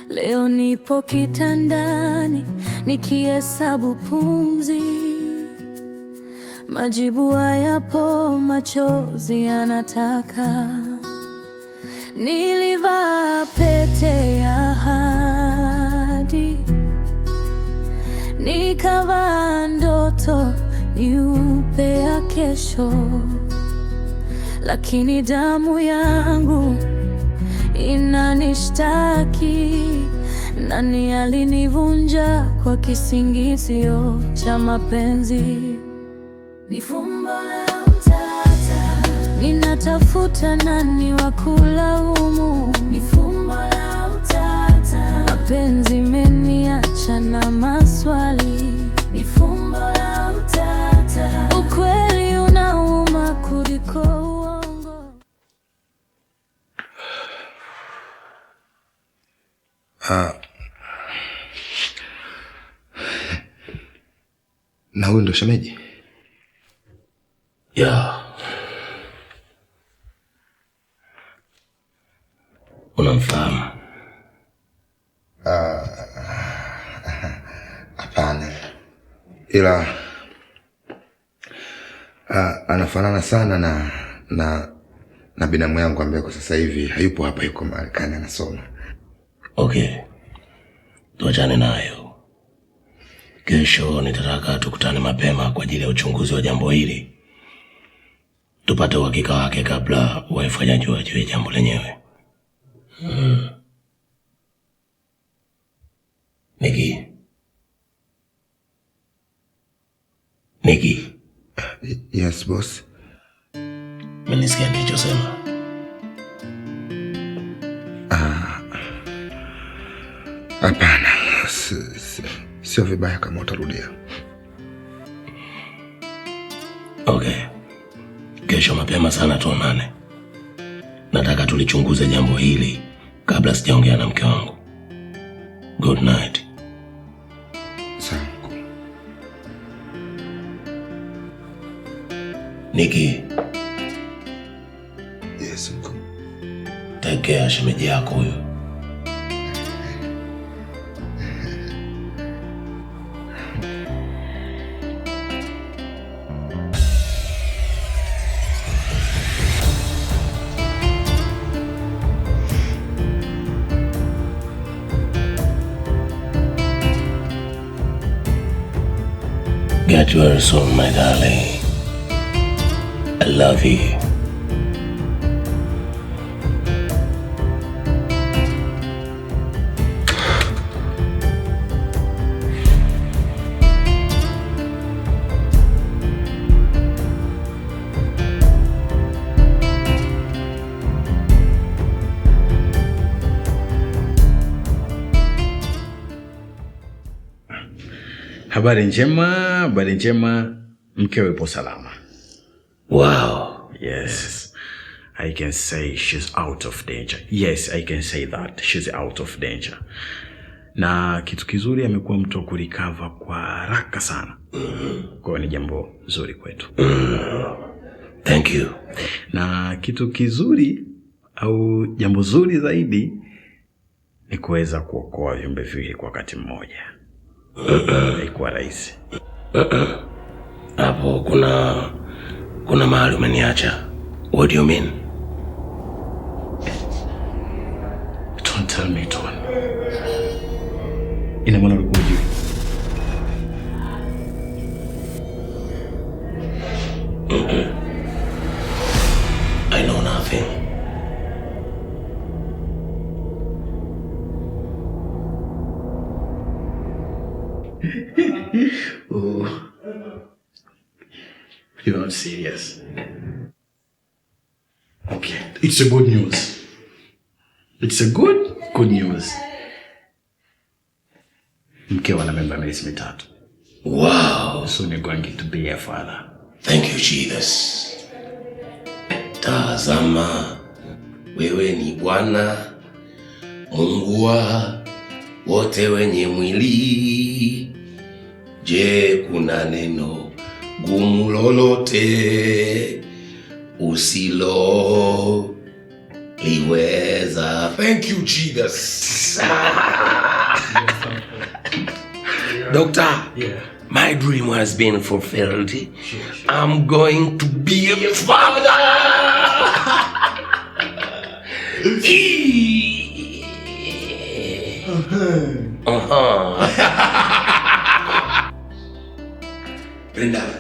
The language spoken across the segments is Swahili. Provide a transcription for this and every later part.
Leo nipo kitandani nikihesabu pumzi, majibu hayapo, machozi yanataka. Nilivaa pete ya ahadi, nikavaa ndoto nyeupe ya kesho, lakini damu yangu inanishtaki. Nani alinivunja kwa kisingizio cha mapenzi? Ni fumbo la utata, ninatafuta nani wa kulaumu. Ni fumbo la utata, mapenzi imeniacha na maswali. Ni fumbo la utata, ukweli unauma kuliko uongo. Na huyu ndo shemeji? Ya. Unamfahamu? Hapana. Ila anafanana sana na binamu yangu ambaye kwa sasa hivi hayupo hapa, yuko Marekani anasoma. Okay. Tuachane nayo. Kesho nitataka tukutane mapema kwa ajili ya uchunguzi wa jambo hili, tupate uhakika wake kabla waifanyaji wajue jambo lenyewe. Niki. Yes boss. Mmenisikia nilichosema? Hapana. Sio vibaya kama utarudia. Okay. Kesho mapema sana tuonane. Nataka tulichunguze jambo hili kabla sijaongea na mke wangu. Good night. Sawa. Niki. Yes, mkuu. Take care shemeji yako huyo. Get well soon, my darling. I love you. Habari njema, mkewe yupo salama. Wow. Yes. I can say she's out of danger. Yes, I can say that. She's out of danger. Na kitu kizuri amekuwa mtu kurecover kwa haraka sana. Kwa ni jambo zuri kwetu. Thank you. Na kitu kizuri au jambo zuri zaidi ni kuweza kuokoa viumbe viwili kwa wakati mmoja. Haikuwa rahisi. Hapo kuna mahali umeniacha. What do you mean? Don't tell me, Ton. Ina maana ulikuwa hujui? I know nothing. Oh. You're not serious. Okay, it's a good news. It's a good news. Mke wana memba miezi 3. Wow. Soon you're going to be a father. Thank you, Jesus. Tazama, wewe ni Bwana Mungu wa wote wenye mwili. Je, kuna neno gumu lolote usiloelewa? Liweza. Thank you, Jesus. Doctor, my dream has been fulfilled. I'm going to be a father.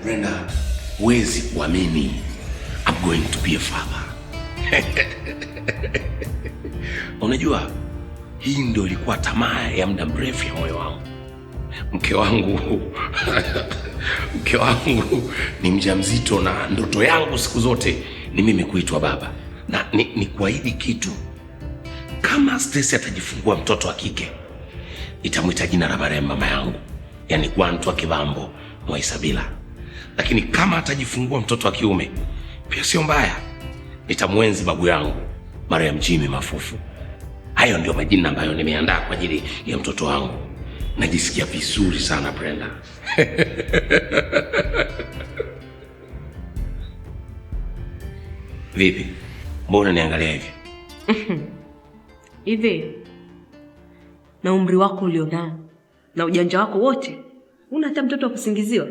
Brenda, huwezi kuamini. I'm going to be a father. Unajua, hii ndio ilikuwa tamaa ya muda mrefu ya moyo wangu. Mke wangu ni mjamzito na ndoto yangu siku zote ni mimi kuitwa baba. Na ni kuahidi kitu. Kama Stacy atajifungua mtoto wa kike, nitamwita jina la marehemu mama yangu, yani Gwantu Kibambo Mwaisabila. Lakini kama atajifungua mtoto wa kiume, pia sio mbaya, nitamwenzi babu yangu marehemu Jimmy Mafufu. Hayo ndio majina ambayo nimeandaa kwa ajili ya mtoto wangu. Najisikia vizuri sana Brenda. Vipi? Mbona niangalia hivi? Hivi na umri wako ulionao na ujanja wako wote, una hata mtoto wa kusingiziwa?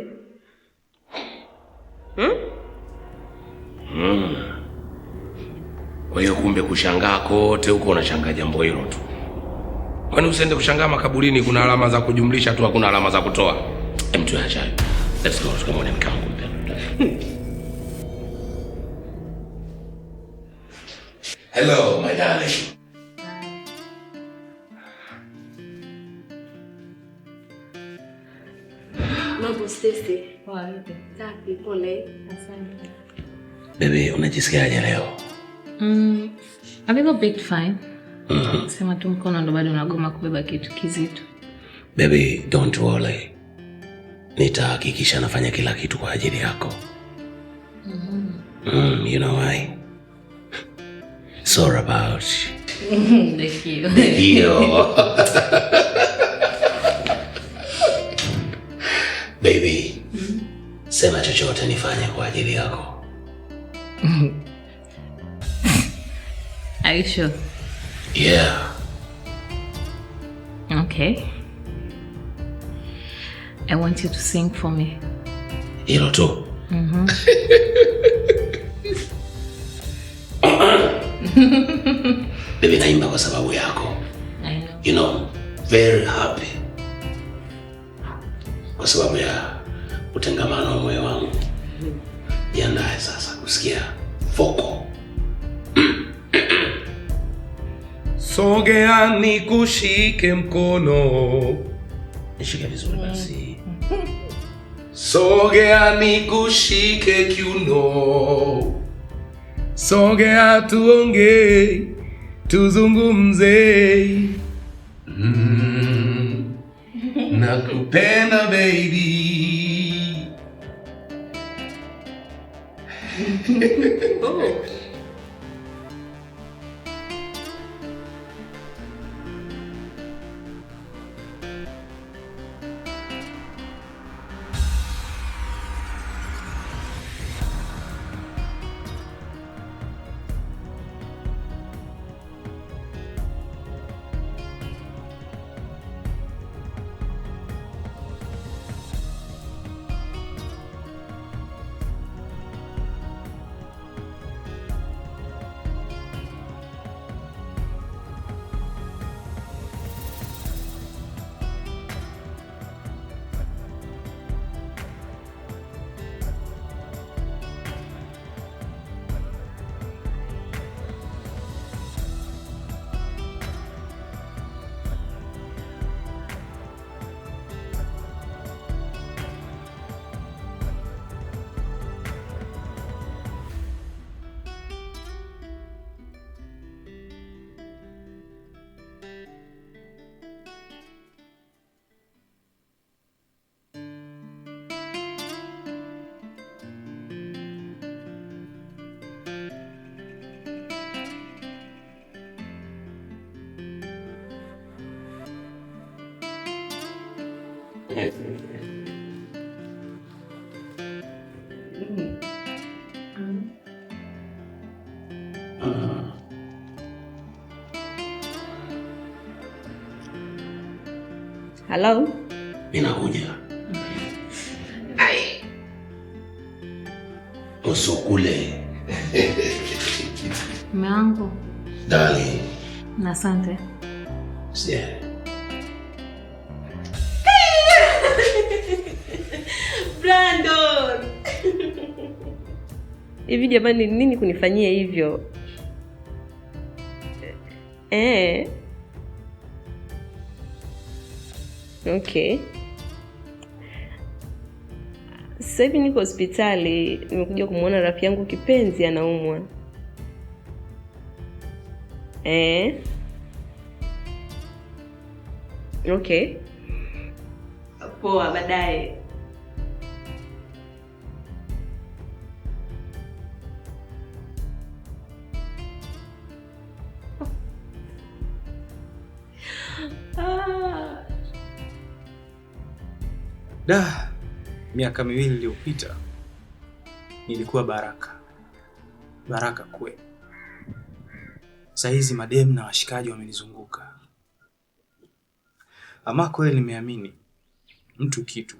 Kwa hiyo kumbe kushangaa kote huko unashangaa jambo hilo tu. Kwani usiende kushangaa makaburini kuna alama za kujumlisha tu, hakuna alama za kutoa? Mtu acha. Let's go, tukamwone mkangu mpendwa. Hello my darling. Mambo Stacy. Safi, pole. Asante. Baby, unajisikiaje leo? A little bit fine. Sema tu mkono ndo bado unagoma kubeba kitu kizito. Baby, don't worry. Nitahakikisha nafanya kila kitu kwa ajili yako. You know why? It's all about The you. Baby, sema chochote nifanye kwa ajili yako. Are you sure? Yeah. Okay. I want you to sing for me. Hilo tu. Baby, naimba kwa sababu yako. I know. You know, very happy. Kwa sababu ya utengamano wa moyo wangu. Jiandae sasa kusikia voko. Sogea nikushike mkono. Nishike vizuri basi. Sogea nikushike kiuno. Sogea tuongee, tuzungumze. Nakupenda baby. Hello? Ninakuja. Ai. Usukule. Mume wangu. Darling. Asante. Yeah. Brandon. Hivi jamani, nini kunifanyia hivyo? Okay. Sasa hivi niko hospitali, nimekuja kumuona rafiki yangu kipenzi anaumwa. Okay. Poa, baadaye. Miaka 2 iliyopita nilikuwa baraka kweli. Sasa hizi madem na washikaji wamenizunguka. Ama kweli nimeamini mtu kitu.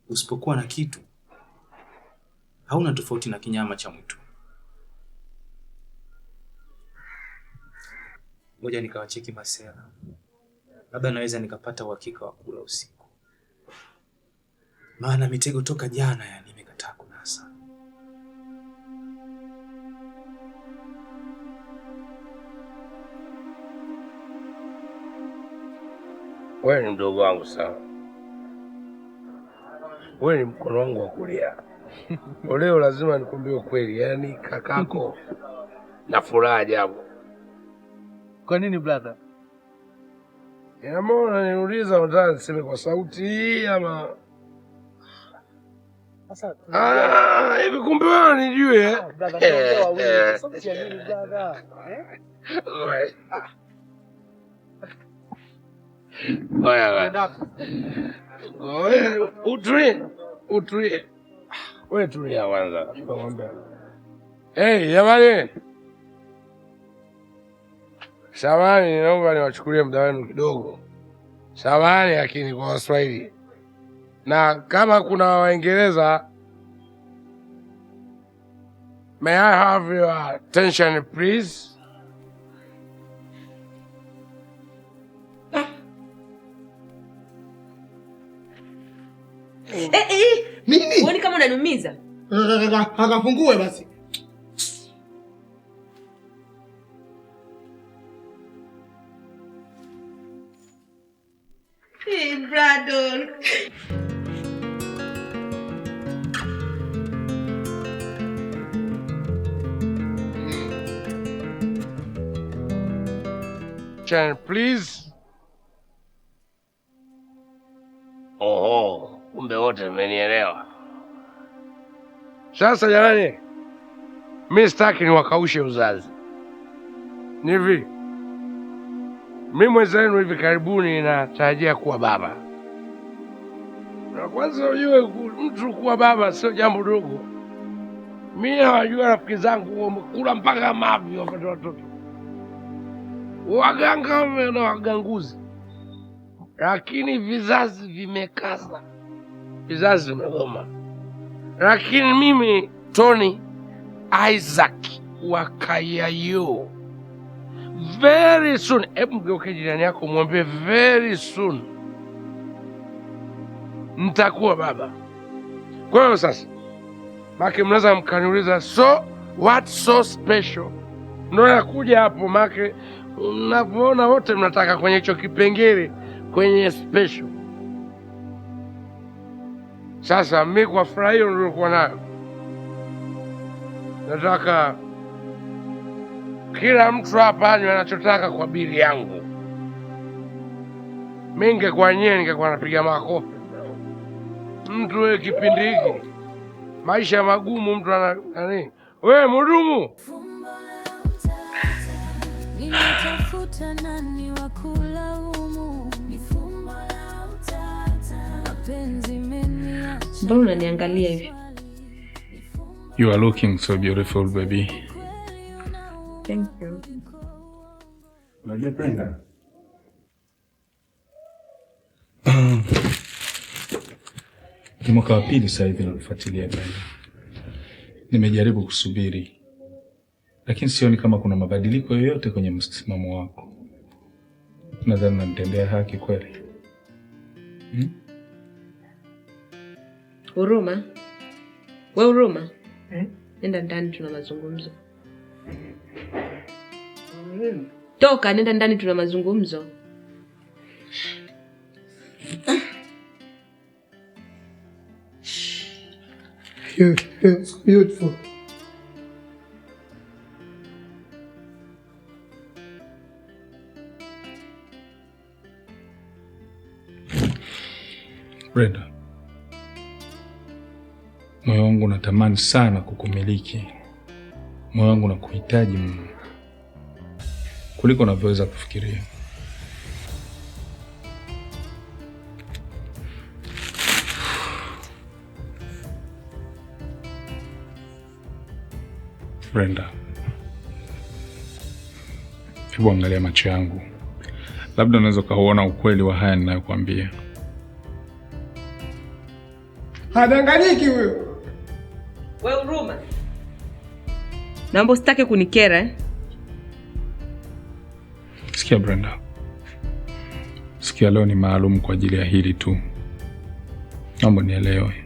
Usipokuwa na kitu hauna tofauti na kinyama cha mwitu. Ngoja nikawacheki masera. Labda naweza nikapata uhakika wa kula usiku. Maana mitego toka jana nimekataa kunasa. Wewe ni mdogo wangu sawa. Wewe ni mkono wangu wa kulia. Leo lazima nikwambie ukweli, yani kakako na furaha ajabu. Kwa nini brother? Mbona niuliza unataka niseme kwa sauti ama? Sasa hivi kumbe wewe nijue brother, wawili. Sauti ya nini brother? Wewe utulie. Wewe tulia kwanza. Nakwambia. Jamani. Samahani, naomba niwachukulie muda wenu kidogo. Samahani lakini kwa Waswahili. Na kama kuna Waingereza, may I have your attention please? Nini? Uone kama unaniumiza. Akafungue basi. Brandon. Attention please. Oho, kumbe wote mmenielewa. Sasa jamani, mimi sitaki niwakaushe uzazi. Ni hivi, mimi mwenzenu hivi karibuni natarajia kuwa baba. Na kwanza ujue mtu kuwa baba sio jambo dogo. Mimi nawajua rafiki zangu wamekula mpaka mavi wapate watoto. Waganga na waganguzi. Lakini vizazi vimekaza. Vizazi vimegoma. Lakini mimi Tony Isaac wa Kayayo, very soon, hebu mgeuke jirani yako mwambie very soon nitakuwa baba. Kwa hiyo sasa maki mnaweza mkaniuliza, so what so special? Ndio nakuja hapo maki, mnapoona wote mnataka kwenye hicho kipengele kwenye special. Sasa mimi kwa furaha hiyo nilikuwa nayo, nataka kila mtu hapa anywe anachotaka kwa bili yangu. Mimi ningekuwa nyewe ningekuwa napiga makofi. Mtu wewe kipindi hiki maisha magumu, mtu ana nani? Wewe mhudumu, ninatafuta nani wa kulaumu, ni fumbo la utata, mapenzi meniacha. Mbona unaniangalia hivi? You are looking so beautiful, baby. Thank you. Unajipenda? Ni mwaka wa pili sasa hivi nakufuatilia Brenda. Nimejaribu kusubiri, lakini sioni kama kuna mabadiliko yoyote kwenye msimamo wako. Nadhani unanitendea haki kweli. Huruma? Wewe Huruma? Nenda ndani tuna mazungumzo. Toka, nenda ndani tuna mazungumzo. You're beautiful. Brenda, moyo wangu unatamani sana kukumiliki. Moyo wangu unakuhitaji mno kuliko unavyoweza kufikiria. Brenda, hebu angalia macho yangu. Labda unaweza kuona ukweli wa haya ninayokuambia. Hadanganyiki huyo. Wewe Huruma. Naomba usitake kunikera. Sikia Brenda. Sikia, leo ni maalum kwa ajili ya hili tu. Naomba nielewe.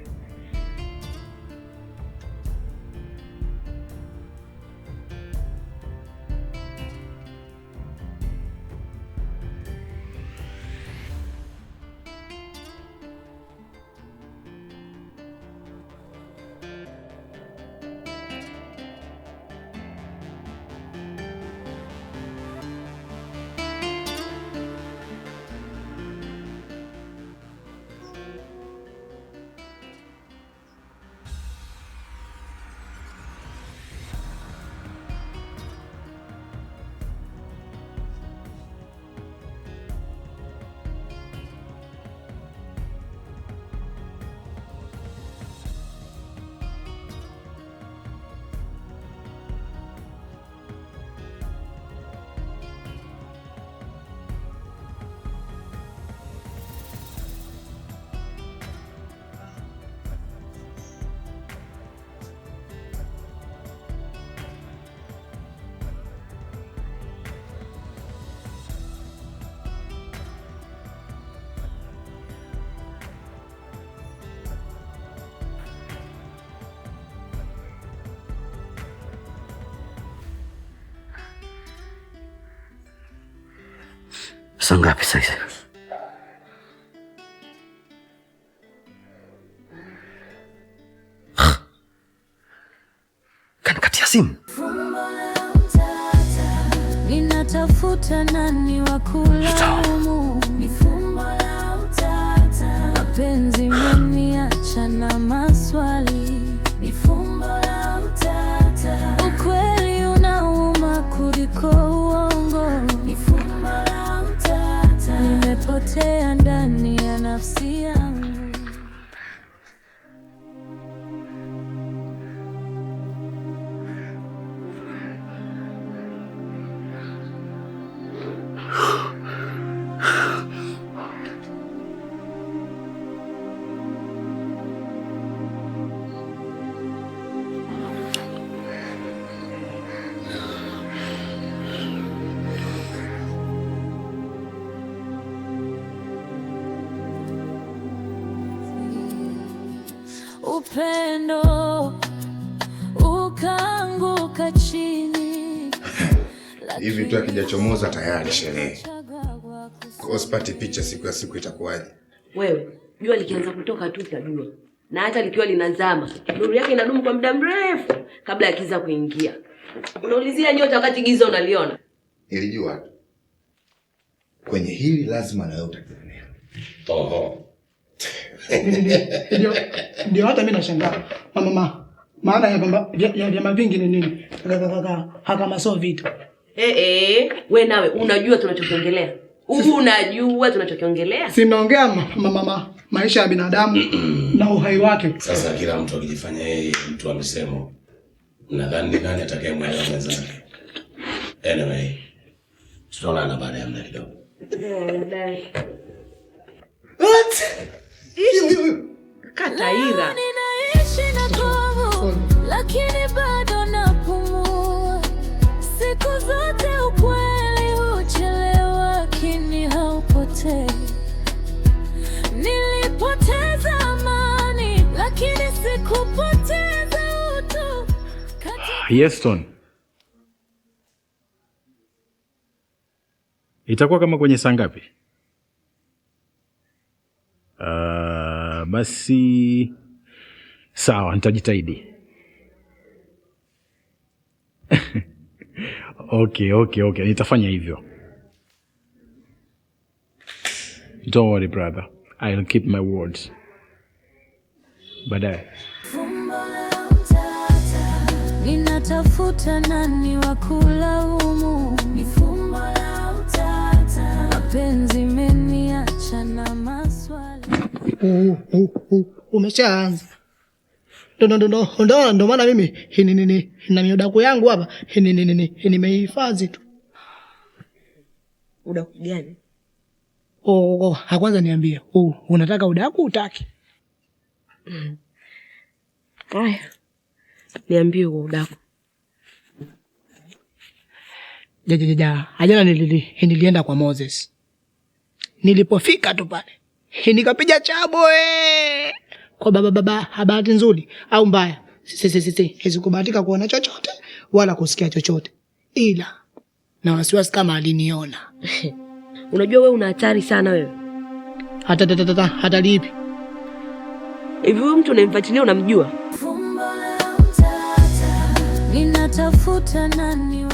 Saa ngapi sasa? Kanikatia simu. Ninatafuta nani wa kulaumu. Ni fumbo la utata. Mapenzi yameniacha na maswali. Ni fumbo la utata. Ukweli unauma kuliko uongo. Ni fumbo la utata. Nimepotea ndani ya nafsi yangu. Upendo ukaanguka chini. Hivi tu akijachomoza tayari sherehe. Kwa sipati picha siku ya siku itakuwaje? Wewe, jua likianza kutoka tu utajua. Na hata likiwa linazama, nuru yake inadumu kwa muda mrefu kabla ya kiza kuingia. Unaulizia nyota wakati giza unaliona. Nilijua. Kwenye hili lazima na wewe utakionea. Oho. Ndio hata mimi nashangaa. Mama, maana ya vyama vingi ni nini? Kama sio vita. Wewe nawe unajua tunachokiongelea. Unajua tunachokiongelea? Si naongea mama maisha ya binadamu na uhai wake. Sasa kila mtu akijifanya yeye mtu amesema. Nadhani ni nani atakayemwelewa mwenzake. Anyway, tutaonana baada ya muda kidogo. What? Kataira. Ninaishi na kovu, lakini bado napumua. Siku zote ukweli huchelewa, lakini haupotei. Nilipoteza amani, lakini sikupoteza utu. Yes, Ton. Itakuwa kama kwenye saa ngapi? Basi sawa, nitajitahidi. Okay, nitafanya hivyo. Don't worry brother, I'll keep my words. Baadaye. Ninatafuta nani wa kulaumu, ni fumbo la utata. Mapenzi meniacha na maswali. Umeshaanza. Ndo maana mimi na miodaku yangu hapa nimehifadhi tu. Udaku gani? Kwanza niambie, unataka udaku utaki? Haya. Niambie udaku. Ajana nilienda kwa Moses. Nilipofika tu pale, nikapiga chabo kwa baba. Habari nzuri au mbaya, sikubahatika kuona chochote wala kusikia chochote, ila na wasiwasi kama aliniona. Unajua wewe una hatari sana wewe. Hata lipi? Hivi wewe mtu unayemfuatilia unamjua? Ninatafuta nani